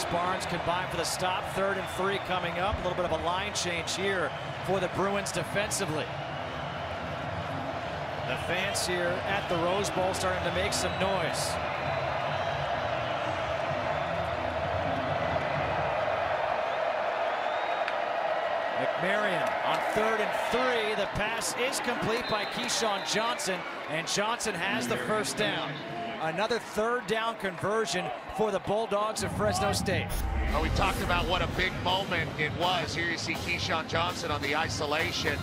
Barnes combined for the stop. 3rd and 3 coming up. A little bit of a line change here for the Bruins defensively. The fans here at the Rose Bowl starting to make some noise. McMarion on 3rd and 3. The pass is complete by Keyshawn Johnson, and Johnson has the first down. Another 3rd down conversion for the Bulldogs of Fresno State. Well, we talked about what a big moment it was. Here you see Keyshawn Johnson on the isolation.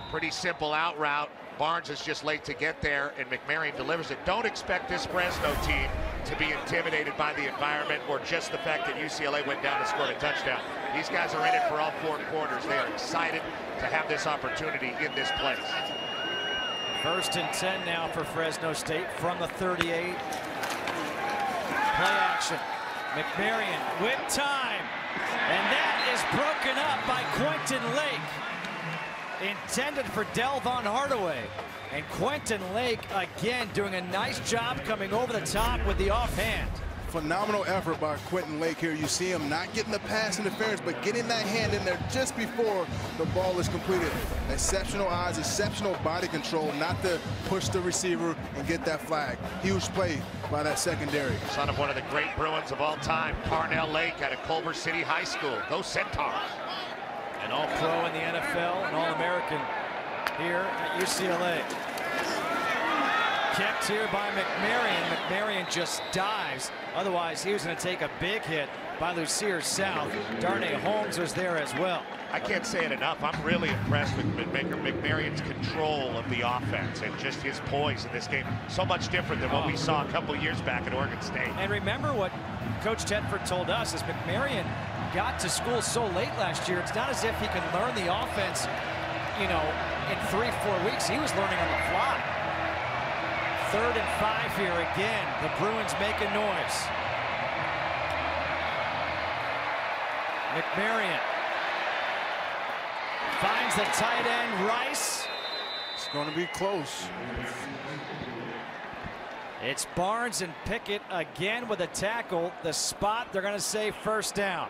Pretty simple out route. Barnes is just late to get there, and McMarion delivers it. Don't expect this Fresno team to be intimidated by the environment or just the fact that UCLA went down and scored a touchdown. These guys are in it for all 4 quarters. They are excited to have this opportunity in this place. 1st and 10 now for Fresno State from the 38. Play action. McMarion with time. And that is broken up by Quentin Lake. Intended for Delvon Hardaway. And Quentin Lake again doing a nice job coming over the top with the offhand. Phenomenal effort by Quentin Lake here. You see him not getting the pass interference, but getting that hand in there just before the ball is completed. Exceptional eyes, exceptional body control, not to push the receiver and get that flag. Huge play by that secondary. Son of one of the great Bruins of all time, Parnell Lake out of Culver City High School. Go Centaurs. An All-Pro in the NFL, an All-American here at UCLA. Kept here by McMarion. McMarion just dives. Otherwise, he was going to take a big hit by Lucier South. Darnay Holmes was there as well. I can't say it enough. I'm really impressed with McMarion's control of the offense and just his poise in this game. So much different than what we saw a couple years back at Oregon State. And remember what Coach Tedford told us is McMarion got to school so late last year. It's not as if he can learn the offense, you know, in 3-4 weeks. He was learning on the fly. 3rd and 5 here again. The Bruins make a noise. McMarion finds the tight end, Rice. It's going to be close. It's Barnes and Pickett again with a tackle. The spot, they're going to say 1st down.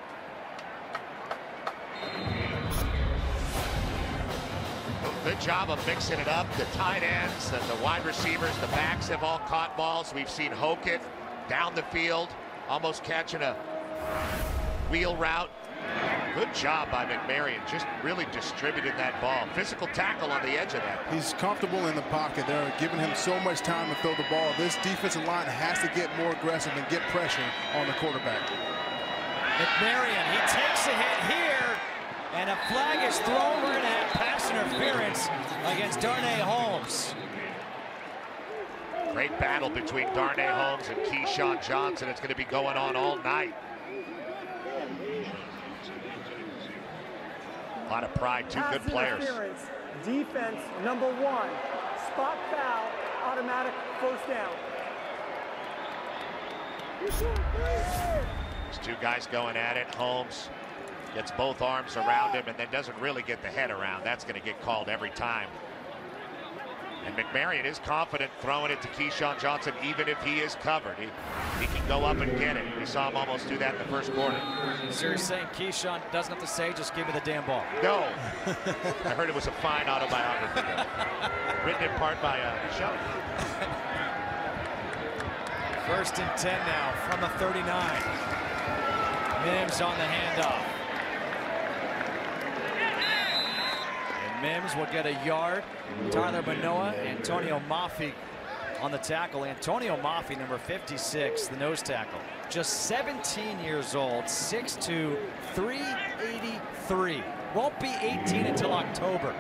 Good job of mixing it up. The tight ends, the wide receivers, the backs have all caught balls. We've seen Hokett down the field, almost catching a wheel route. Good job by McMarion, just really distributed that ball. Physical tackle on the edge of that. He's comfortable in the pocket. They're giving him so much time to throw the ball. This defensive line has to get more aggressive and get pressure on the quarterback. McMarion, he takes a hit here. And a flag is thrown. We're going to have pass interference against Darnay Holmes. Great battle between Darnay Holmes and Keyshawn Johnson. It's going to be going on all night. A lot of pride, 2 good players. Defense number 1. Spot foul, automatic 1st down. There's 2 guys going at it. Holmes gets both arms around him and then doesn't really get the head around. That's going to get called every time. And McMarion is confident throwing it to Keyshawn Johnson even if he is covered. He can go up and get it. We saw him almost do that in the 1st quarter. So you're saying Keyshawn doesn't have to say, just give me the damn ball? No. I heard it was a fine autobiography. Written in part by Shelley. 1st and 10 now from the 39. Mims on the handoff. Mims will get a yard. Tyler Manoa, Antonio Maffei on the tackle. Antonio Maffei, number 56, the nose tackle. Just 17 years old, 6'2", 383. Won't be 18 until October.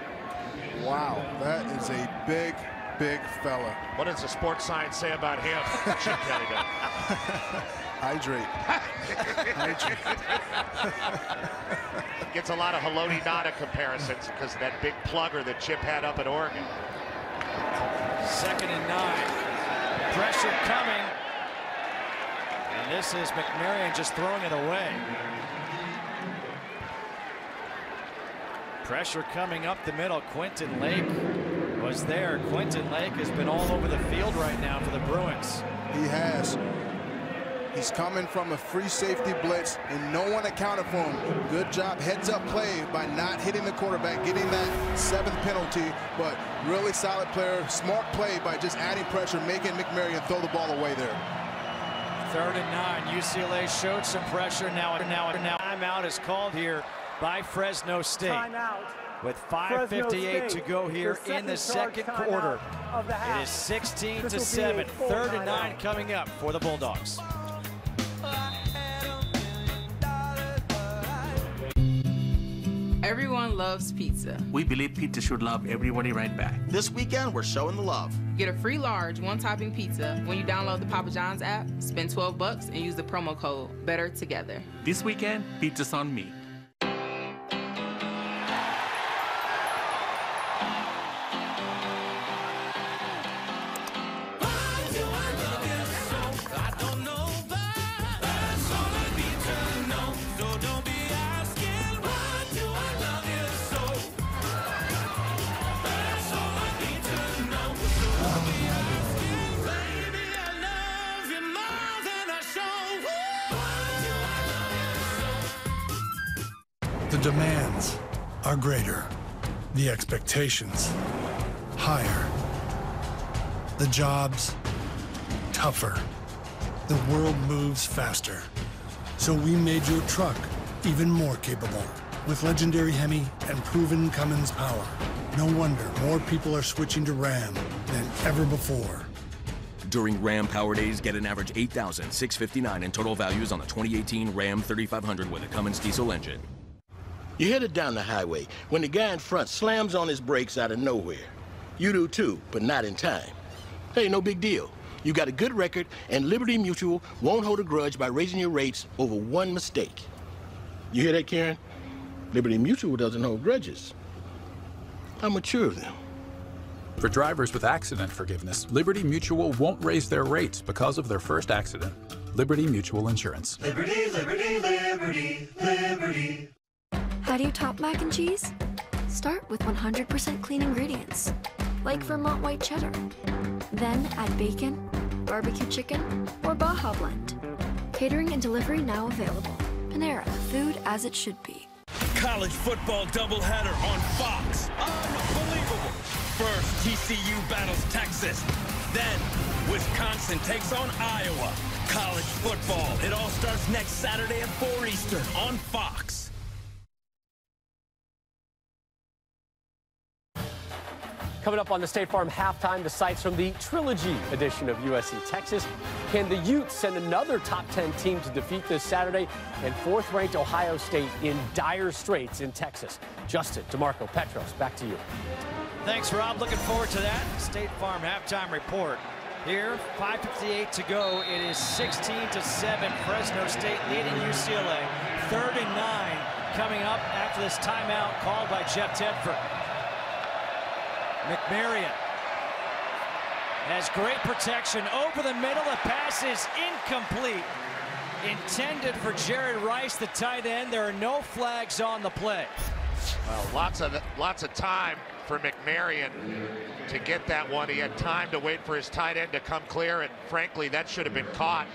Wow, that is a big, big fella. What does the sports science say about him? Chip Kelly does. Hydrate. Hydrate. Gets a lot of Haloti Ngata comparisons because of that big plugger that Chip had up at Oregon. 2nd and 9. Pressure coming. And this is McMarion just throwing it away. Pressure coming up the middle. Quentin Lake was there. Quentin Lake has been all over the field right now for the Bruins. He has. He's coming from a free safety blitz, and no one accounted for him. Good job, heads-up play by not hitting the quarterback, getting that 7th penalty, but really solid player, smart play by just adding pressure, making McMarion throw the ball away there. 3rd and 9. UCLA showed some pressure. Now timeout is called here by Fresno State. Timeout. With 5:58 to go here in the second quarter. It is 16-7. 3rd and 9 coming up for the Bulldogs. Everyone loves pizza. We believe pizza should love everybody right back. This weekend, we're showing the love. Get a free large one-topping pizza when you download the Papa John's app, spend $12 and use the promo code BETTER-TOGETHER. This weekend, pizza's on me. The demands are greater, the expectations higher, the jobs tougher. The world moves faster, so we made your truck even more capable. With legendary Hemi and proven Cummins power, no wonder more people are switching to Ram than ever before. During Ram Power Days, get an average $8,659 in total values on the 2018 Ram 3500 with a Cummins diesel engine. You're headed down the highway when the guy in front slams on his brakes out of nowhere. You do too, but not in time. Hey, no big deal. You got a good record, and Liberty Mutual won't hold a grudge by raising your rates over one mistake. You hear that, Karen? Liberty Mutual doesn't hold grudges. How mature of them. For drivers with accident forgiveness, Liberty Mutual won't raise their rates because of their first accident. Liberty Mutual Insurance. Liberty, liberty, liberty, liberty. How do you top mac and cheese? Start with 100% clean ingredients, like Vermont white cheddar. Then add bacon, barbecue chicken, or Baja blend. Catering and delivery now available. Panera, food as it should be. College football doubleheader on Fox. Unbelievable. First, TCU battles Texas. Then, Wisconsin takes on Iowa. College football. It all starts next Saturday at 4 Eastern on Fox. Coming up on the State Farm Halftime, the sights from the Trilogy edition of USC Texas. Can the Utes send another top 10 team to defeat this Saturday? And 4th-ranked Ohio State in dire straits in Texas. Justin, DeMarco, Petros, back to you. Thanks, Rob. Looking forward to that. State Farm Halftime Report. Here, 5:58 to go. It is 16-7. Fresno State leading UCLA. 3rd and 9 coming up after this timeout called by Jeff Tedford. McMarion has great protection over the middle. The pass is incomplete. Intended for Jared Rice, the tight end. There are no flags on the play. Well, lots of time for McMarion to get that one. He had time to wait for his tight end to come clear, and frankly, that should have been caught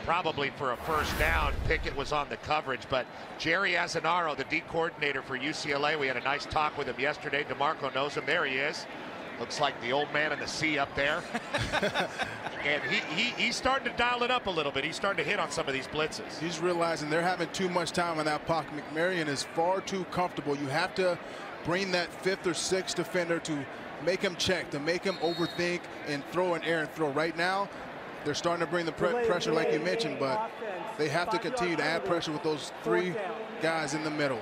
probably for a first down. Pickett was on the coverage, but Jerry Azzanaro, the D coordinator for UCLA, we had a nice talk with him yesterday. DeMarco knows him. There he is. Looks like the old man in the sea up there. And he's starting to dial it up a little bit. He's starting to hit on some of these blitzes. He's realizing they're having too much time in that pocket. McMarion is far too comfortable. You have to bring that 5th or 6th defender to make him check, to make him overthink and throw an errant throw. Right now, they're starting to bring the pressure like you mentioned, but they have to continue to add pressure with those 3 guys in the middle.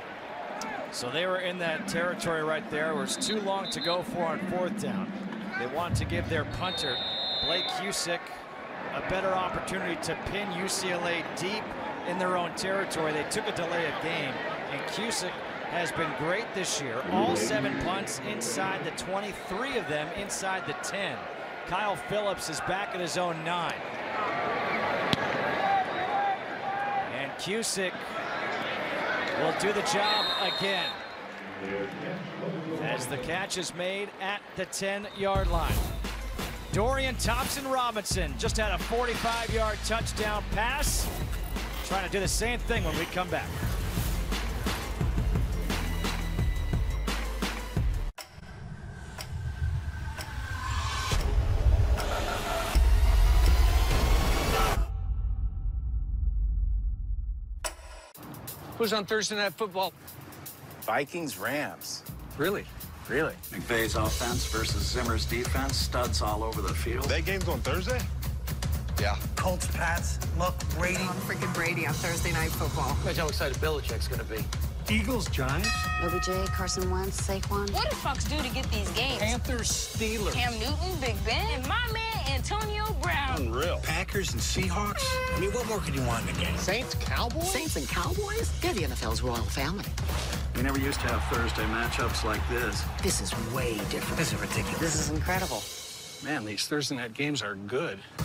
So they were in that territory right there. It was too long to go for on 4th down. They want to give their punter, Blake Cusick, a better opportunity to pin UCLA deep in their own territory. They took a delay of game, and Cusick has been great this year. All 7 punts inside the 20, 3 of them inside the 10. Kyle Phillips is back at his own 9. And Cusick will do the job again as the catch is made at the 10-yard line. Dorian Thompson-Robinson just had a 45-yard touchdown pass. Trying to do the same thing when we come back. Who's on Thursday Night Football? Vikings, Rams. Really? Really? McVay's offense versus Zimmer's defense. Studs all over the field. That game's on Thursday? Yeah. Colts, Pats, look, Brady. On freaking Brady on Thursday Night Football. Imagine how excited Belichick's going to be. Eagles, Giants. OBJ, Carson Wentz, Saquon. What do Fox do to get these games? Panthers, Steelers. Cam Newton, Big Ben, and my man Antonio Brown. Unreal. Packers and Seahawks. I mean, what more could you want in the game? Saints, Cowboys? Saints and Cowboys? They're the NFL's royal family. We never used to have Thursday matchups like this. This is way different. This is ridiculous. This is incredible. Man, these Thursday night games are good. The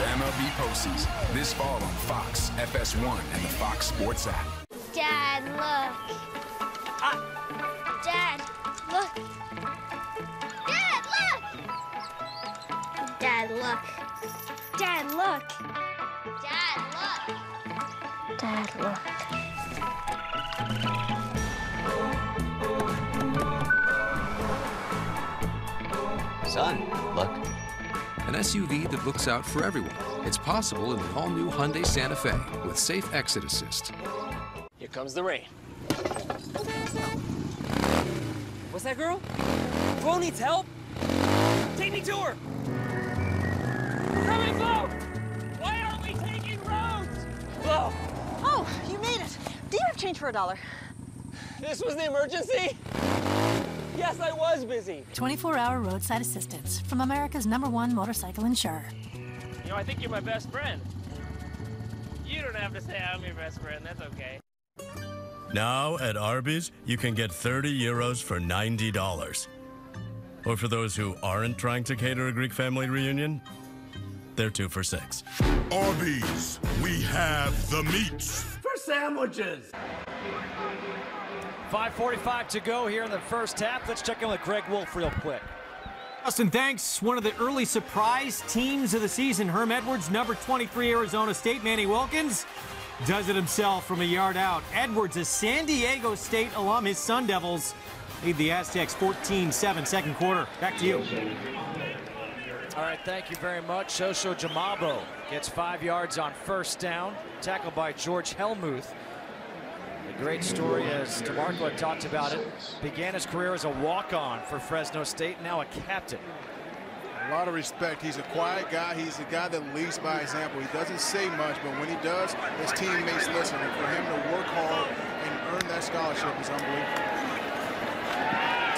MLB postseason this fall on Fox, FS1, and the Fox Sports app. Dad, look. Dad, look. Dad, look. Dad, look. Dad, look. Dad, look. Son, look. An SUV that looks out for everyone. It's possible in the all-new Hyundai Santa Fe with safe exit assist. Here comes the rain. What's that girl? Girl needs help? Take me to her! Coming, Flo! Why aren't we taking roads? Flo! Oh, you made it. Do you have change for $1? This was the emergency? Yes, I was busy. 24-hour roadside assistance from America's #1 motorcycle insurer. You know, I think you're my best friend. You don't have to say I'm your best friend. That's okay. Now at Arby's, you can get 30 euros for $90. Or for those who aren't trying to cater a Greek family reunion, they're 2 for $6. Arby's, we have the meats. For sandwiches! 5:45 to go here in the first half. Let's check in with Greg Wolf real quick. Austin, thanks. One of the early surprise teams of the season, Herm Edwards, number 23, Arizona State. Manny Wilkins does it himself from a yard out. Edwards, a San Diego State alum, his Sun Devils lead the Aztecs 14-7 second quarter. Back to you. All right, thank you very much. Shosho Jamabo gets 5 yards on first down, tackled by George Helmuth. A great story, as DeMarco had talked about it. Began his career as a walk-on for Fresno State, now a captain. A lot of respect. He's a quiet guy. He's a guy that leads by example. He doesn't say much, but when he does, his teammates listen. And for him to work hard and earn that scholarship is unbelievable.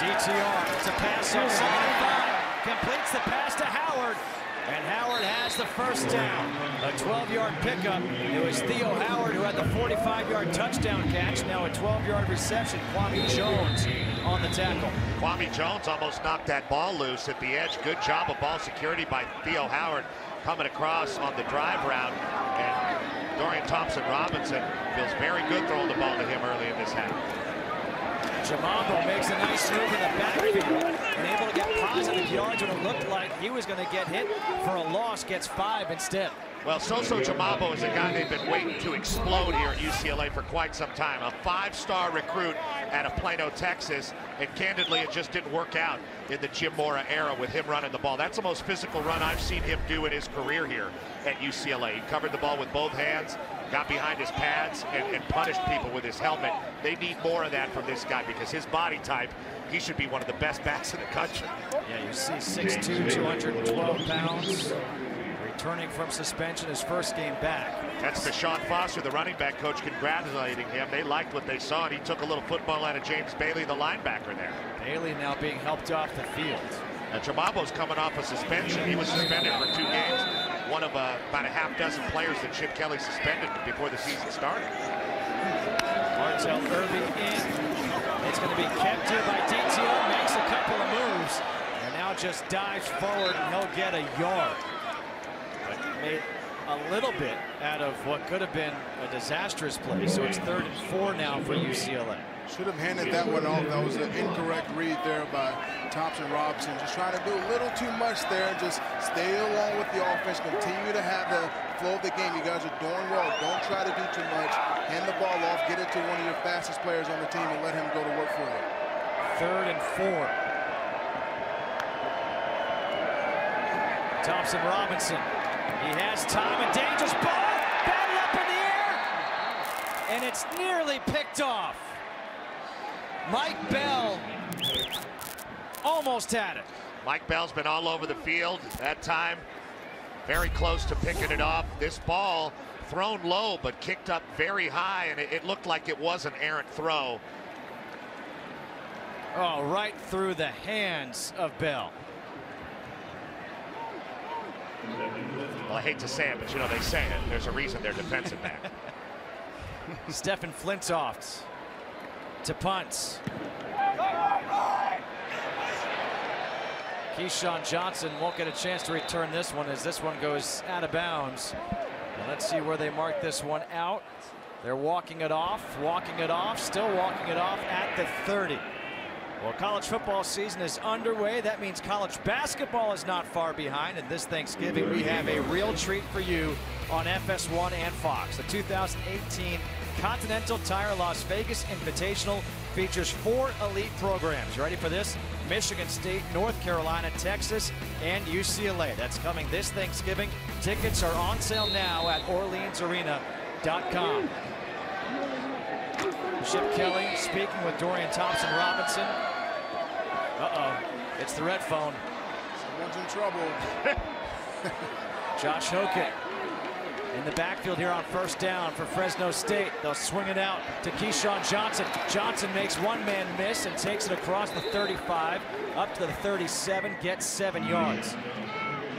DTR, it's a pass on 2nd and 5. Completes the pass to Howard. And Howard has the first down. A 12-yard pickup. It was Theo Howard who had the 45-yard touchdown catch. Now a 12-yard reception. Kwame Jones on the tackle. Kwame Jones almost knocked that ball loose at the edge. Good job of ball security by Theo Howard coming across on the drive route. And Dorian Thompson-Robinson feels very good throwing the ball to him early in this half. Jamabo makes a nice move in the backfield and able to get positive yards when it looked like he was going to get hit for a loss. Gets 5 instead. Well, Soso Jamabo is a guy they've been waiting to explode here at UCLA for quite some time. A 5-star recruit out of Plano, Texas. And candidly, it just didn't work out in the Jim Mora era with him running the ball. That's the most physical run I've seen him do in his career here at UCLA. He covered the ball with both hands, got behind his pads, and punished people with his helmet. They need more of that from this guy because his body type, he should be one of the best backs in the country. Yeah, you see 6'2", 212 pounds. Returning from suspension, his first game back. That's Deshaun Foster, the running back coach, congratulating him. They liked what they saw, and he took a little football out of James Bailey, the linebacker there. Bailey now being helped off the field. And Jamabo's coming off a suspension. He was suspended for 2 games. One of about a half dozen players that Chip Kelly suspended before the season started. Martell Irby in. It's going to be kept here by DTO. Makes a couple of moves. And now just dives forward, and he'll get a yard. But made a little bit out of what could have been a disastrous play. So it's 3rd and 4 now for UCLA. Should have handed that one off. That was an incorrect read there by Thompson-Robinson. Just trying to do a little too much there. Just stay along with the offense. Continue to have the flow of the game. You guys are doing well. Don't try to do too much. Hand the ball off. Get it to one of your fastest players on the team and let him go to work for you. 3rd and 4. Thompson-Robinson. He has time. A dangerous ball. Batted up in the air. And it's nearly picked off. Mike Bell almost had it. Mike Bell's been all over the field. That time, very close to picking it off. This ball thrown low, but kicked up very high, and it looked like it was an errant throw. Oh, right through the hands of Bell. Well, I hate to say it, but you know, they say it. There's a reason they're defensive back. Stephen Flintoft to punt. Keyshawn Johnson won't get a chance to return this one as this one goes out of bounds. Well, let's see where they mark this one out. They're walking it off, still walking it off at the 30. Well, college football season is underway. That means college basketball is not far behind. And this Thanksgiving, we have a real treat for you on FS1 and Fox. The 2018 Continental Tire Las Vegas Invitational features 4 elite programs. You ready for this? Michigan State, North Carolina, Texas, and UCLA. That's coming this Thanksgiving. Tickets are on sale now at OrleansArena.com. Chip Kelly speaking with Dorian Thompson-Robinson. It's the red phone. Someone's in trouble. Josh Hokett in the backfield here on 1st down for Fresno State. They'll swing it out to Keyshawn Johnson. Johnson makes one man miss and takes it across the 35 up to the 37, gets 7 yards.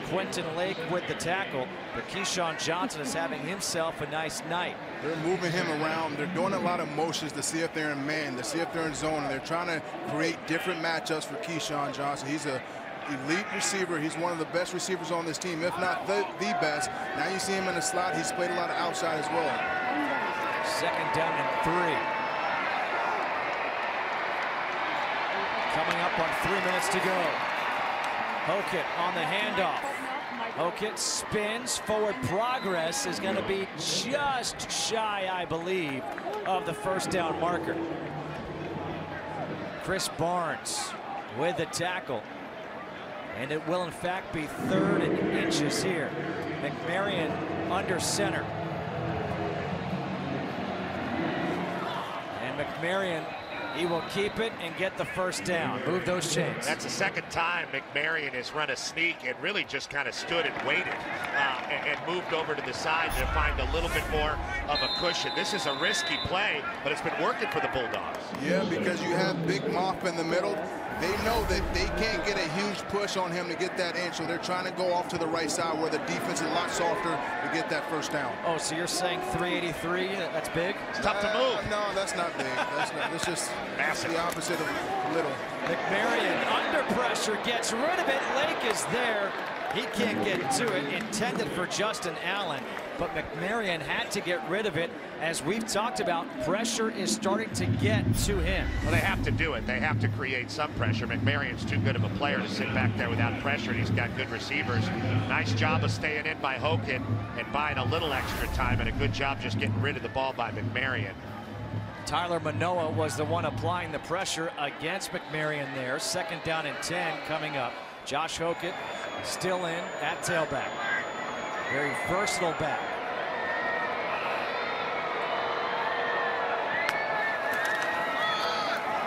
Quentin Lake with the tackle, but Keyshawn Johnson is having himself a nice night. They're moving him around. They're doing a lot of motions to see if they're in man, to see if they're in zone, and they're trying to create different matchups for Keyshawn Johnson. He's an elite receiver. He's one of the best receivers on this team, if not the best. Now you see him in the slot. He's played a lot of outside as well. 2nd down and 3. Coming up on 3 minutes to go. Hokett on the handoff. Hokett spins. Forward progress is going to be just shy, I believe, of the 1st down marker. Chris Barnes with the tackle. And it will, in fact, be 3rd and inches here. McMarion under center. And McMarion, he will keep it and get the 1st down. Move those chains. That's the 2nd time McMarion has run a sneak and really just kind of stood and waited and moved over to the side to find a little bit more of a cushion. This is a risky play, but it's been working for the Bulldogs. Yeah, because you have Big Moff in the middle. They know that they can't get a huge push on him to get that inch, so they're trying to go off to the right side where the defense is a lot softer to get that 1st down. Oh, so you're saying 383? That's big? It's tough to move. No, that's not big. It's just massive. The opposite of little. McMarion under pressure gets rid of it. Lake is there. He can't get to it. Intended for Justin Allen, but McMarion had to get rid of it. As we've talked about, pressure is starting to get to him. Well, they have to do it. They have to create some pressure. McMarion's too good of a player to sit back there without pressure. He's got good receivers. Nice job of staying in by Hokett and buying a little extra time, and a good job just getting rid of the ball by McMarion. Tyler Manoa was the one applying the pressure against McMarion there. 2nd down and 10 coming up. Josh Hokett still in at tailback. Very versatile back.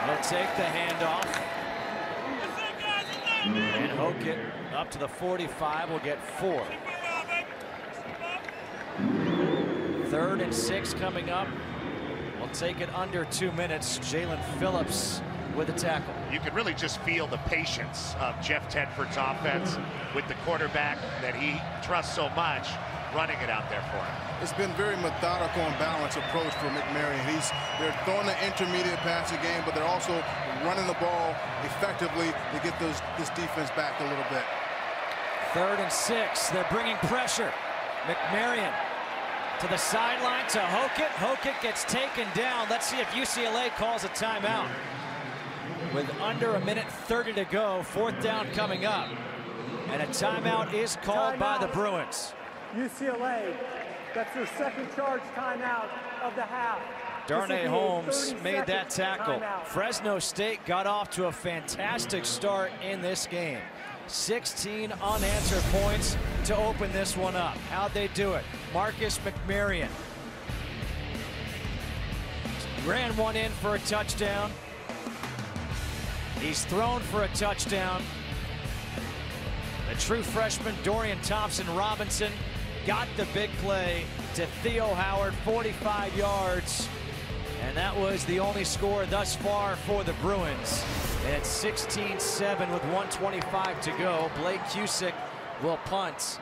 He'll take the handoff. And Hokett up to the 45 will get 4. 3rd and 6 coming up. We'll take it under 2 minutes. Jalen Phillips with a tackle. You can really just feel the patience of Jeff Tedford's offense with the quarterback that he trusts so much, running it out there for him. It's been very methodical and balanced approach for McMarion. They're throwing the intermediate passing game, but they're also running the ball effectively to get this defense back a little bit. 3rd and 6. They're bringing pressure. McMarion To the sideline to Hokett. Hokett gets taken down. Let's see if UCLA calls a timeout. With under 1:30 to go, 4th down coming up. And a timeout is called by the Bruins. UCLA, that's their second charge timeout of the half. Darnay Holmes made that tackle. Fresno State got off to a fantastic start in this game. 16 unanswered points to open this one up. How'd they do it? Marcus McMarion ran one in for a touchdown. He's thrown for a touchdown. The true freshman Dorian Thompson-Robinson got the big play to Theo Howard, 45 yards. And that was the only score thus far for the Bruins. And it's 16-7 with 1:25 to go. Blake Cusick will punt.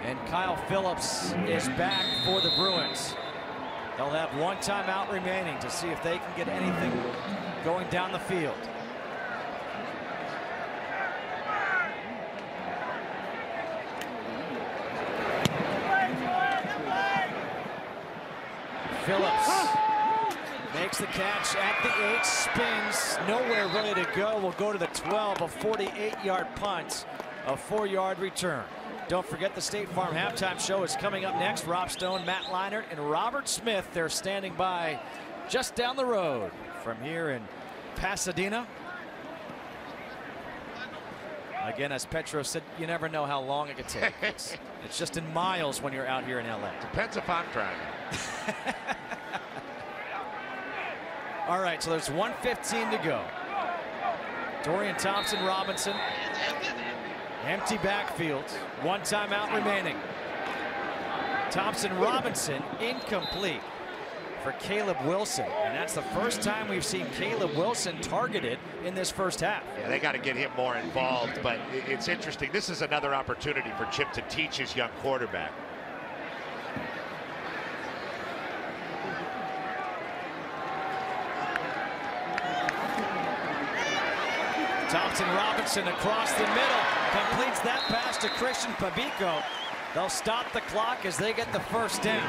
And Kyle Phillips is back for the Bruins. They'll have one timeout remaining to see if they can get anything going down the field. Phillips makes the catch at the 8, spins, nowhere really to go. Will go to the 12, a 48-yard punt, a 4-yard return. Don't forget the State Farm halftime show is coming up next. Rob Stone, Matt Leinart, and Robert Smith. They're standing by just down the road from here in Pasadena. Again, as Petro said, you never know how long it could take. It's just in miles when you're out here in LA. Depends if I'm driving. All right, so there's 1:15 to go. Dorian Thompson-Robinson, empty backfield, one timeout remaining. Thompson-Robinson incomplete for Caleb Wilson, and that's the first time we've seen Caleb Wilson targeted in this first half. Yeah, they got to get him more involved, but it's interesting. This is another opportunity for Chip to teach his young quarterback. Thompson-Robinson across the middle, completes that pass to Christian Pabico. They'll stop the clock as they get the first down.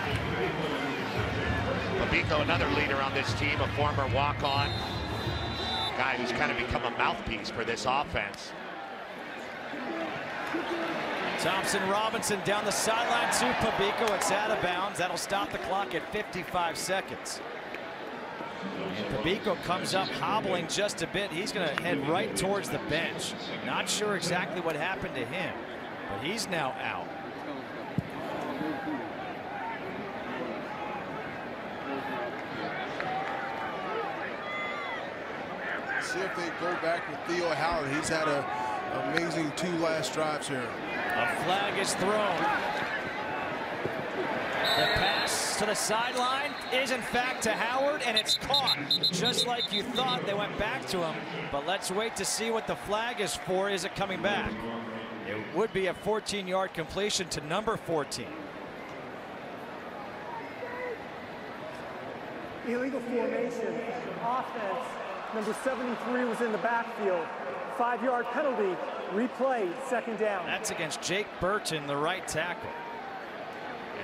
Pabico, another leader on this team, a former walk-on guy who's kind of become a mouthpiece for this offense. Thompson-Robinson down the sideline to Pabico. It's out of bounds. That'll stop the clock at 55 seconds. And Pabico comes up hobbling just a bit. He's going to head right towards the bench. Not sure exactly what happened to him, but he's now out. See if they go back with Theo Howard. He's had an amazing 2 last drives here. A flag is thrown. The pass to the sideline is in fact to Howard, and it's caught. Just like you thought, they went back to him. But let's wait to see what the flag is for. Is it coming back? It would be a 14-yard completion to number 14. Illegal formation, offense. Number 73 was in the backfield. 5-yard penalty, replay, second down. That's against Jake Burton, the right tackle.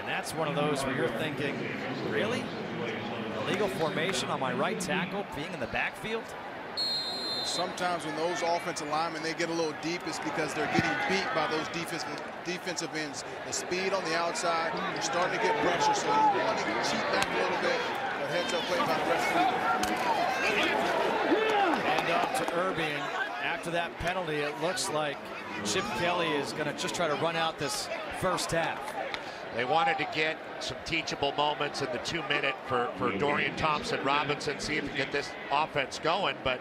And that's one of those where you're thinking, really? Illegal formation on my right tackle being in the backfield? Sometimes when those offensive linemen, they get a little deep, it's because they're getting beat by those defensive ends. The speed on the outside, they're starting to get pressure, so you want to cheat back a little bit. But heads up play by the referee. Hand off to Irby, and after that penalty, it looks like Chip Kelly is going to just try to run out this first half. They wanted to get some teachable moments in the 2-minute for Dorian Thompson-Robinson, see if he can get this offense going. But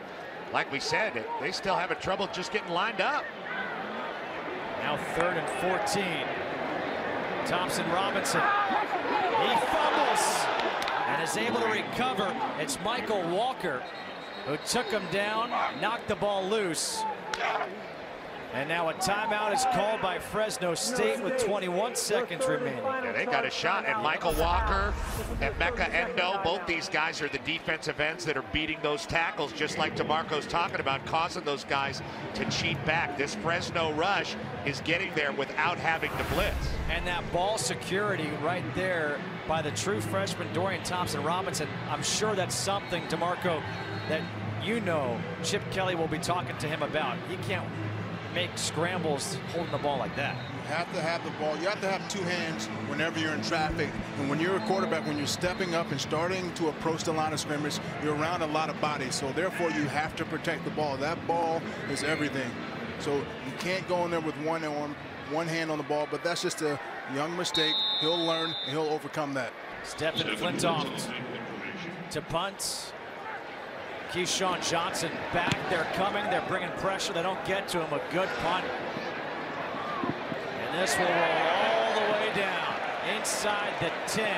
like we said, they still having trouble just getting lined up. Now 3rd and 14. Thompson-Robinson. He fumbles and is able to recover. It's Michael Walker who took him down, knocked the ball loose. And now a timeout is called by Fresno State with 21 seconds remaining. Yeah, they got a shot. And Michael Walker and Mecca Endo, both these guys are the defensive ends that are beating those tackles, just like DeMarco's talking about, causing those guys to cheat back. This Fresno rush is getting there without having to blitz. And that ball security right there by the true freshman Dorian Thompson-Robinson, I'm sure that's something, DeMarco, that you know Chip Kelly will be talking to him about. He can't make scrambles holding the ball like that. You have to have the ball. You have to have two hands whenever you're in traffic. And when you're a quarterback, when you're stepping up and starting to approach the line of scrimmage, you're around a lot of bodies. So therefore, you have to protect the ball. That ball is everything. So you can't go in there with one arm, one hand on the ball, but that's just a young mistake. He'll learn and he'll overcome that. Stephen Flintoff to punt. Keyshawn Johnson back. They're coming. They're bringing pressure. They don't get to him. A good punt. And this will roll all the way down inside the 10.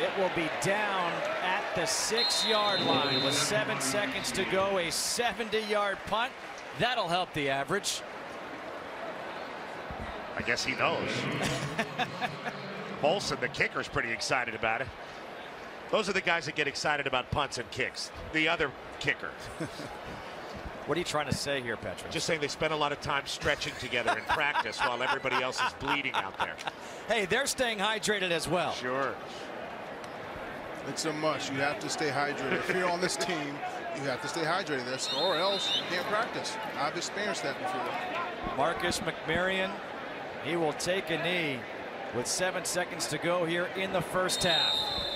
It will be down at the 6-yard line with 7 seconds to go. A 70-yard punt. That'll help the average. I guess he knows. Bolson, the kicker's pretty excited about it. Those are the guys that get excited about punts and kicks. The other kicker. What are you trying to say here, Petra? Just saying they spend a lot of time stretching together in practice while everybody else is bleeding out there. Hey, they're staying hydrated as well. Sure. It's a must. You have to stay hydrated. If you're on this team, you have to stay hydrated. Or else you can't practice. I've experienced that before. Marcus McMarion, he will take a knee with 7 seconds to go here in the first half.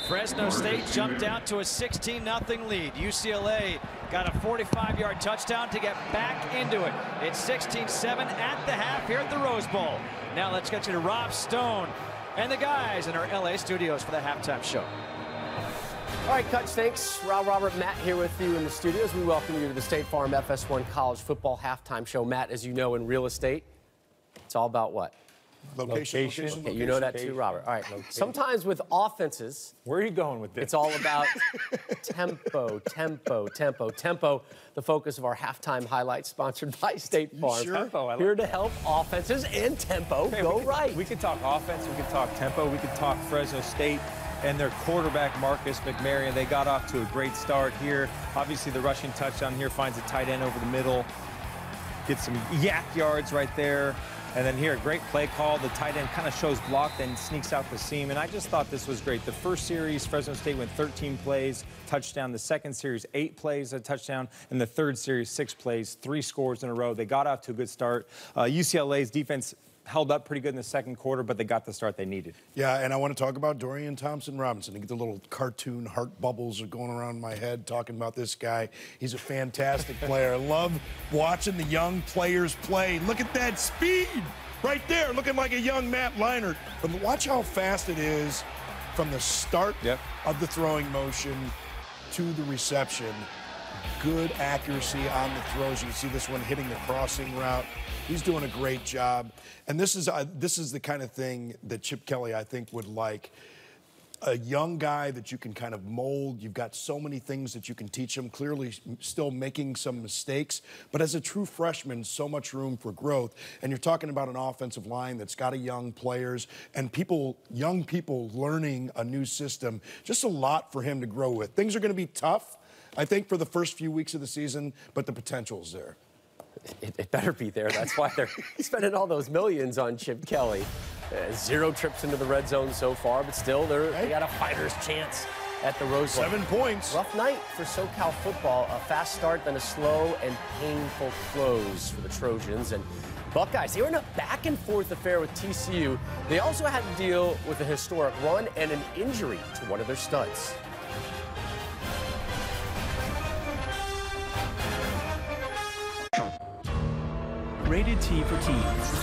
Fresno State jumped out to a 16-0 lead. UCLA got a 45-yard touchdown to get back into it. It's 16-7 at the half here at the Rose Bowl. Now let's get you to Rob Stone and the guys in our LA studios for the halftime show. All right, Coach, thanks. Robert, Matt here with you in the studios. We welcome you to the State Farm FS1 College Football Halftime Show. Matt, as you know, in real estate, it's all about what? Location. Okay, you know that too, Robert. All right. Location. Sometimes with offenses, where are you going with this? It's all about tempo. The focus of our halftime highlights, sponsored by State Farm. Sure? Here to help offenses and tempo go right. We could talk offense. We could talk tempo. We could talk Fresno State and their quarterback, Marcus McMarion. They got off to a great start here. Obviously, the rushing touchdown here finds a tight end over the middle. Gets some yak yards right there. And then here, great play call. The tight end kind of shows block, then sneaks out the seam. And I just thought this was great. The first series, Fresno State went 13 plays, touchdown. The second series, 8 plays, a touchdown. And the third series, 6 plays, 3 scores in a row. They got off to a good start. UCLA's defense held up pretty good in the second quarter, but they got the start they needed. Yeah, and I want to talk about Dorian Thompson-Robinson. I get the little cartoon heart bubbles are going around my head talking about this guy. He's a fantastic player. I love watching the young players play. Look at that speed right there, looking like a young Matt Leinart. But watch how fast it is from the start of the throwing motion to the reception. Good accuracy on the throws. You can see this one hitting the crossing route. He's doing a great job. And this is the kind of thing that Chip Kelly, I think, would like. A young guy that you can kind of mold. You've got so many things that you can teach him. Clearly still making some mistakes. But as a true freshman, so much room for growth. And you're talking about an offensive line that's got young players and young people learning a new system. Just a lot for him to grow with. Things are going to be tough, I think, for the first few weeks of the season, but the potential's there. It better be there. That's why they're spending all those millions on Chip Kelly. 0 trips into the red zone so far, but still they got a fighter's chance at the Rose Bowl. 7 points. Rough night for SoCal football. A fast start, then a slow and painful close for the Trojans. And Buckeyes, they were in a back-and-forth affair with TCU. They also had to deal with a historic run and an injury to one of their studs. Rated T for teens.